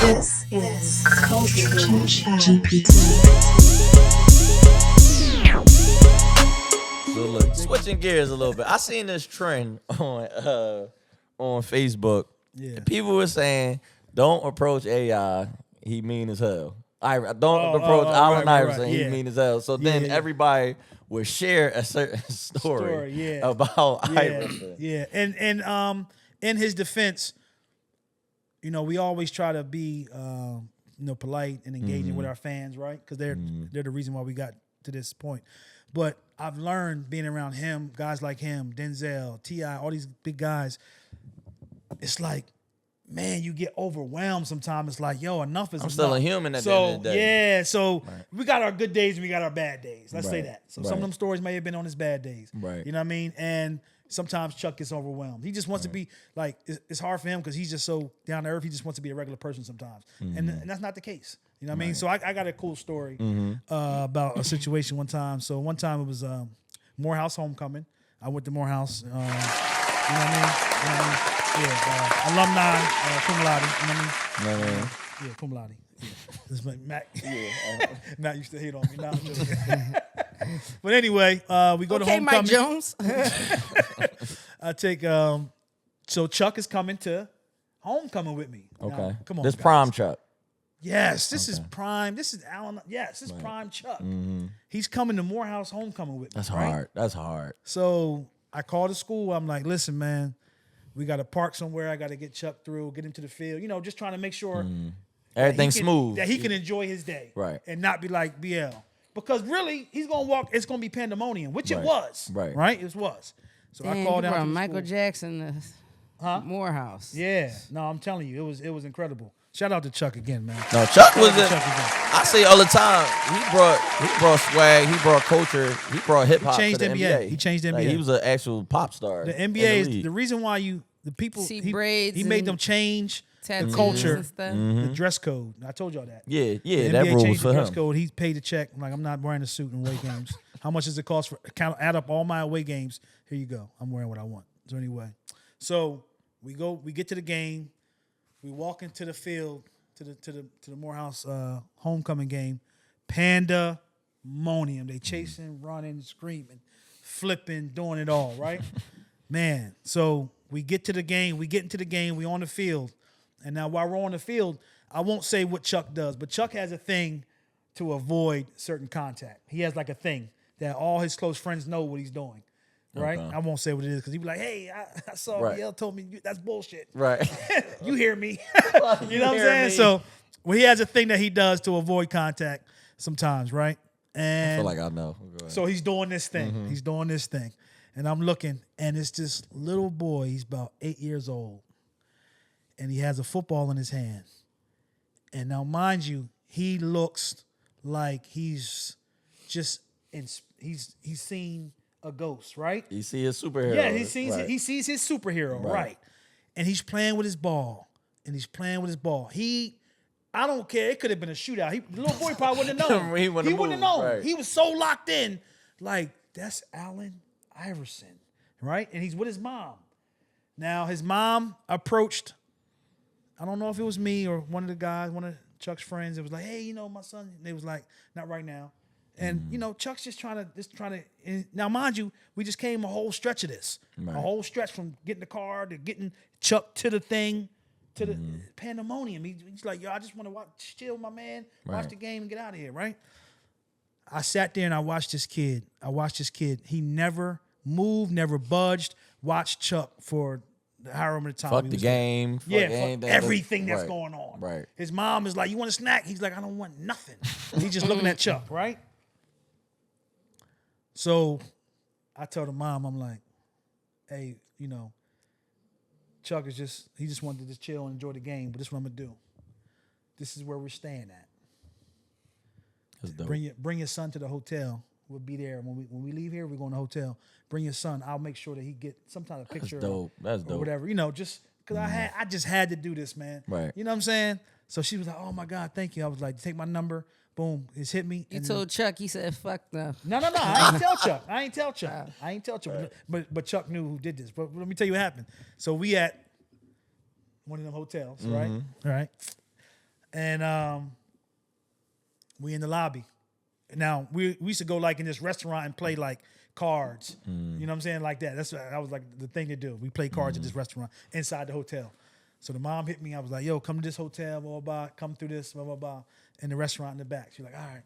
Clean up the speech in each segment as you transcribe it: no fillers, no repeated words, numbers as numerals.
This is Cultural ChatGPT. So look, switching gears a little bit. I seen this trend on Facebook. Yeah. And people were saying, "Don't approach AI. He mean as hell." Don't approach Allen Iverson. right. He Yeah. mean as hell. So then yeah. everybody would share a certain story yeah. about Yeah, Iverson. yeah. And in his defense, you know, we always try to be polite and engaging with our fans, right? Because they're the reason why we got to this point. But I've learned being around him, guys like him, Denzel, T.I., all these big guys. It's like, man, you get overwhelmed sometimes. It's like, yo, enough is enough. I'm still a human at the end of the day. Yeah, so we got our good days and we got our bad days. Let's say that. So some of Right. them stories may have been on his bad days. Right. You know what I mean? And sometimes Chuck gets overwhelmed. He just wants to be like, it's hard for him because he's just so down to earth. He just wants to be a regular person sometimes. And that's not the case. You know what I mean? So I got a cool story about a situation one time. So one time it was Morehouse Homecoming. I went to Morehouse. You know what I mean? Yeah, alumni, cum laude. You know what I mean? Yeah, cum laude. Yeah. This is like Matt. Matt used to hate on me. Now I'm joking. But anyway, we go to Okay, Homecoming. Mike Jones. I take so Chuck is coming to Homecoming with me. Okay. Now, come on. This guys. prime Chuck. Yes, this is prime. This is Allen. Yes, this is prime Chuck. He's coming to Morehouse Homecoming with me. That's right? hard. That's hard. So I called the school. I'm like, listen, man, we got to park somewhere. I got to get Chuck through, get into the field. You know, just trying to make sure Everything's he can- smooth. that he can enjoy his day, Right. and not be like BL. Because really, he's gonna walk. It's gonna be pandemonium, which it Right. was. Right. Right. It was. So I Damn, called you down brought to the Michael school. Jackson to Morehouse. Yeah. No, I'm telling you, it was incredible. Shout out to Chuck again, man. No, Chuck was Shout out it. to Chuck again. I say all the time. He brought swag. He brought culture. He brought hip hop. changed to the NBA. NBA. He changed the Like, NBA. he was an actual pop star. The in NBA is league. the reason why the people See braids he made and them change the Tattoos culture, and stuff. the dress code. I told y'all that. Yeah, The yeah, that NBA rule was changed for the dress him. code. He paid a check. I'm like, I'm not wearing a suit in away games. How much does it cost for add up all my away games? Here you go. I'm wearing what I want. So anyway, so we get to the game, we walk into the field to the Morehouse homecoming game. Pandemonium. They chasing, running, screaming, flipping, doing it all, right? Man. So we get to the game, we get into the game, we on the field. And now while we're on the field, I won't say what Chuck does, but Chuck has a thing to avoid certain contact. He has like a thing that all his close friends know what he's doing, right? Okay. I won't say what it is because he'd be like, hey, I saw Right. BL told me that's bullshit. Right. You hear me. You know what I'm saying? me. So he has a thing that he does to avoid contact sometimes, right? I And feel like I know. Go ahead. so he's doing this thing. He's doing this thing. And I'm looking, and it's this little boy. He's about 8 years old. And he has a football in his hand. And now, mind you, he looks like he's just he's seen a ghost, right? You see a superhero. Yeah, he sees right. he sees his superhero, Right. right? And he's playing with his ball. I don't care. It could have been a shootout. The little boy probably wouldn't have known. He wouldn't have wouldn't have moved, known. right. He was so locked in. Like, that's Allen Iverson, right? And he's with his mom. Now, his mom approached, I don't know if it was me or one of the guys, one of Chuck's friends. It was like, hey, my son. And they was like, not right now. And, Chuck's just trying to, and now mind you, we just came a whole stretch of this. Right. A whole stretch from getting the car to getting Chuck to the thing, to the pandemonium. He's like, yo, I just want to chill, my man, watch Right. the game and get out of here, right? I sat there and I watched this kid. He never moved, never budged. Watched Chuck for however many times. Fuck he the was there. game. Yeah, fuck fuck anything everything that's right. going on. Right. His mom is like, you want a snack? He's like, I don't want nothing. He's just looking at Chuck, right? So I told the mom, I'm like, hey, Chuck he just wanted to just chill and enjoy the game, but this is what I'm going to do. This is where we're staying at. That's dope. Bring your son to the hotel. We'll be there. When we leave here, we're going to the hotel. Bring your son. I'll make sure that he get some kind of picture dope. That's or dope. whatever. Just because I just had to do this, man. Right. You know what I'm saying? So she was like, oh, my God, thank you. I was like, take my number. Boom. It's hit me. You and told Chuck, he said, fuck no. No. I ain't tell Chuck. But Chuck knew who did this. But let me tell you what happened. So we at one of them hotels, right? All right. And we in the lobby. Now we used to go like in this restaurant and play like cards. You know what I'm saying? Like that. That was like the thing to do. We play cards at this restaurant inside the hotel. So the mom hit me. I was like, yo, come to this hotel, blah, blah, blah. Come through this, blah, blah, blah. In the restaurant in the back. She's like, all right.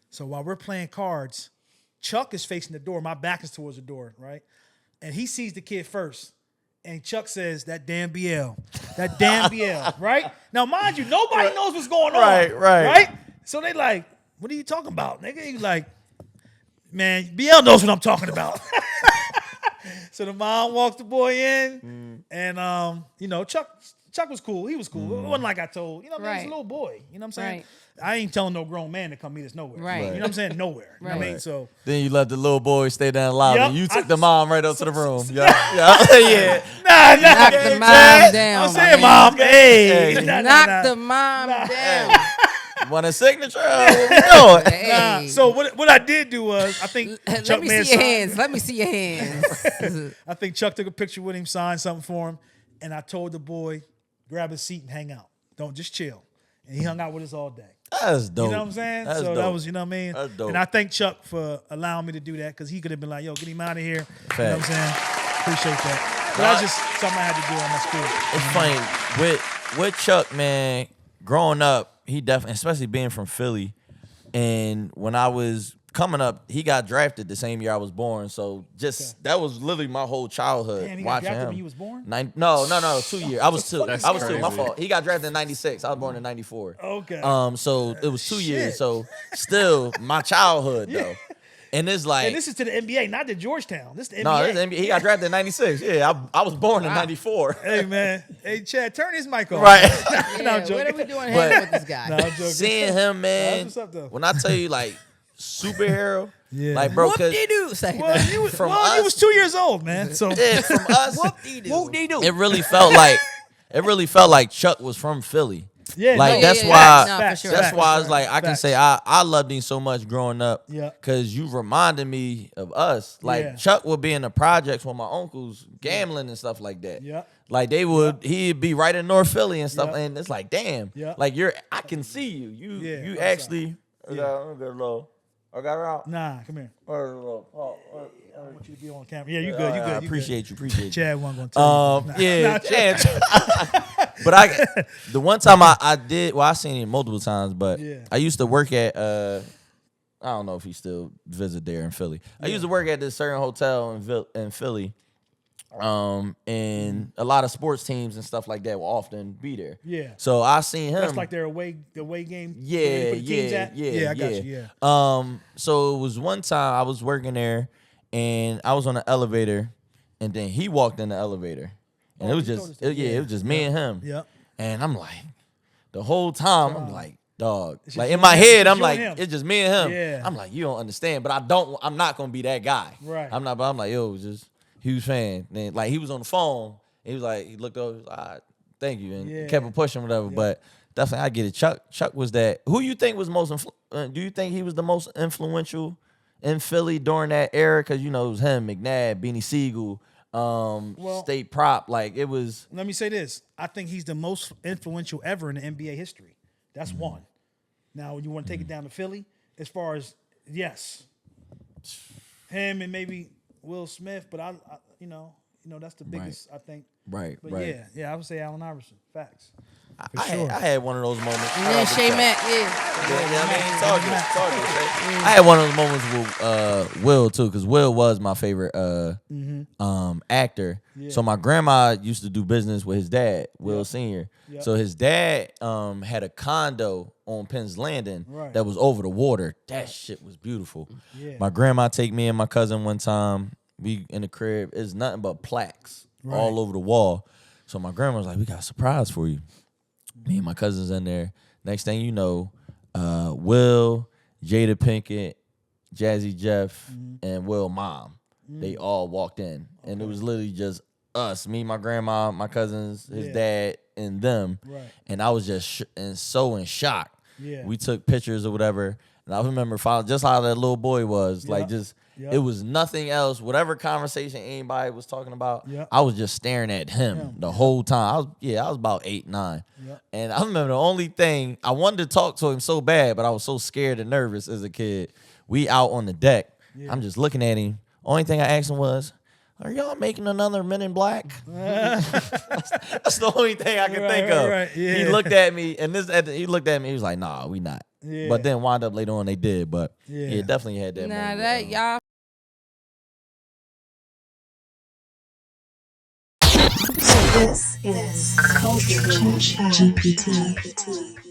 So while we're playing cards, Chuck is facing the door. My back is towards the door, right? And he sees the kid first. And Chuck says, that damn BL. That damn BL, right? Now, mind you, nobody knows what's going on. Right? So they like, what are you talking about, nigga? He's like, man, BL knows what I'm talking about. So the mom walks the boy in, and Chuck was cool. He was cool. It wasn't like I told, he was a little boy. You know what I'm saying? Right. I ain't telling no grown man to come meet us nowhere. Right. You know what I'm saying? Nowhere. You know what I mean? So Then you let the little boy stay down the lobby. Yep. You took the mom right up to the room. Yeah. Nah. Knock the mom down. I'm saying, mom, hey. Knock the mom down. Want a signature? What we doing? Hey. So what I did do was, I think Let Chuck me man see your signed- hands. Let me see your hands. I think Chuck took a picture with him, signed something for him, and I told the boy, grab a seat and hang out. Don't just chill. And he hung out with us all day. That's dope. You know what I'm saying? That's so dope. that was, you know what I mean? That's dope. And I thank Chuck for allowing me to do that because he could have been like, yo, get him out of here. You know what I'm saying? Appreciate that. But that's just something I had to do on my spirit. It's funny with Chuck, man. Growing up, he definitely, especially being from Philly, and when I was coming up, he got drafted the same year I was born. So that was literally my whole childhood. Damn, he got watching drafted him. when you was born? No, 2 years. I was two. That's I was two. My crazy. fault. He got drafted in '96. I was born in '94. Okay. So it was 2 years. Shit. So still my childhood though. And it's like, And this is to the NBA, not to Georgetown. This is the NBA. no, this NBA, he got drafted in '96. Yeah, I was born in '94. Hey, man. Hey, Chad, turn his mic on. Right. No, I'm Yeah, joking. what are we doing But- here with this guy? No, I'm joking. Seeing him, man. That's what's up, though. When I tell you, like, superhero, Yeah. like, bro, cause Whoop-de-doo. Say Well, that. you was, From you us- was 2 years old, man. So yeah, from us, Whoop-de-doo. it really felt like Chuck was from Philly. yeah, Like, no, that's yeah, why- No, for facts, sure. That's facts, why it's like I can facts. say I loved him so much growing up. Yeah. Cause you reminded me of us. Like Yeah. Chuck would be in the projects with my uncles gambling and stuff like that. Yeah. Like he'd be right in North Philly and stuff. Yeah. And it's like, damn. Yeah. Like I can see you. You I'm actually Yeah. I got her out. Nah, come here. I want you to be on camera. Yeah, you good. You good. I You appreciate you. Chad wasn't gonna tell you. Yeah, Chad. But the one time I did, well, I seen him multiple times, but Yeah. I used to work at, I don't know if he still visit there in Philly. I used to work at this certain hotel in Philly, and a lot of sports teams and stuff like that will often be there. Yeah. So I seen him. That's like their away game. Yeah, where they put the teams at? yeah, I got you. Yeah. So it was one time I was working there, and I was on the elevator, and then he walked in the elevator, and it was you told us just, that. it was just me and him. Yep. And I'm like, the whole time I'm like, dog. It's Like just in you my and him. head, It's I'm you like, and him. it's just me and him. Yeah. I'm like, you don't understand, but I'm not gonna be that guy. Right. I'm not. But I'm like, yo, just huge fan. Then like he was on the phone. He was like, he looked over. He was like, all right, thank you, and Yeah. kept it pushing, whatever. But definitely, I get it. Chuck was that. Who you think was most? Do you think he was the most influential in Philly during that era? Because it was him, McNabb, Beanie Siegel, State Prop. Like it was. Let me say this. I think he's the most influential ever in the NBA history. That's one. Now, you want to take it down to Philly? As far as, yes. Him and maybe Will Smith, but I that's the biggest, I think. Right. But right. yeah, I would say Allen Iverson. Facts. I had one of those moments. And then Shay Mack, I had one of those moments with Will too, because Will was my favorite actor. Yeah. So my grandma used to do business with his dad, Will Sr. Yep. So his dad had a condo on Penn's Landing Right. that was over the water. That shit was beautiful. Yeah. My grandma take me and my cousin one time. We in the crib. It's nothing but plaques all over the wall. So my grandma was like, "We got a surprise for you." Me and my cousins in there. Next thing you know, Will, Jada Pinkett, Jazzy Jeff, and Will Mom, they all walked in. And it was literally just us, me, my grandma, my cousins, his dad, and them. Right. And I was just so in shock. Yeah. We took pictures or whatever. And I remember just how that little boy was. Like just Yep. It was nothing else. Whatever conversation anybody was talking about, Yep. I was just staring at him the whole time. I was about 8, 9. Yep. And I remember the only thing, I wanted to talk to him so bad, but I was so scared and nervous as a kid. We out on the deck. Yeah. I'm just looking at him. Only thing I asked him was, "Are y'all making another Men in Black?" That's the only thing I can think of. Right, yeah. He looked at me, and he looked at me. He was like, "Nah, we not." Yeah. But then wound up later on they did. But yeah, definitely had that. Nah, moment that with, y'all. This is Culture Chat GPT.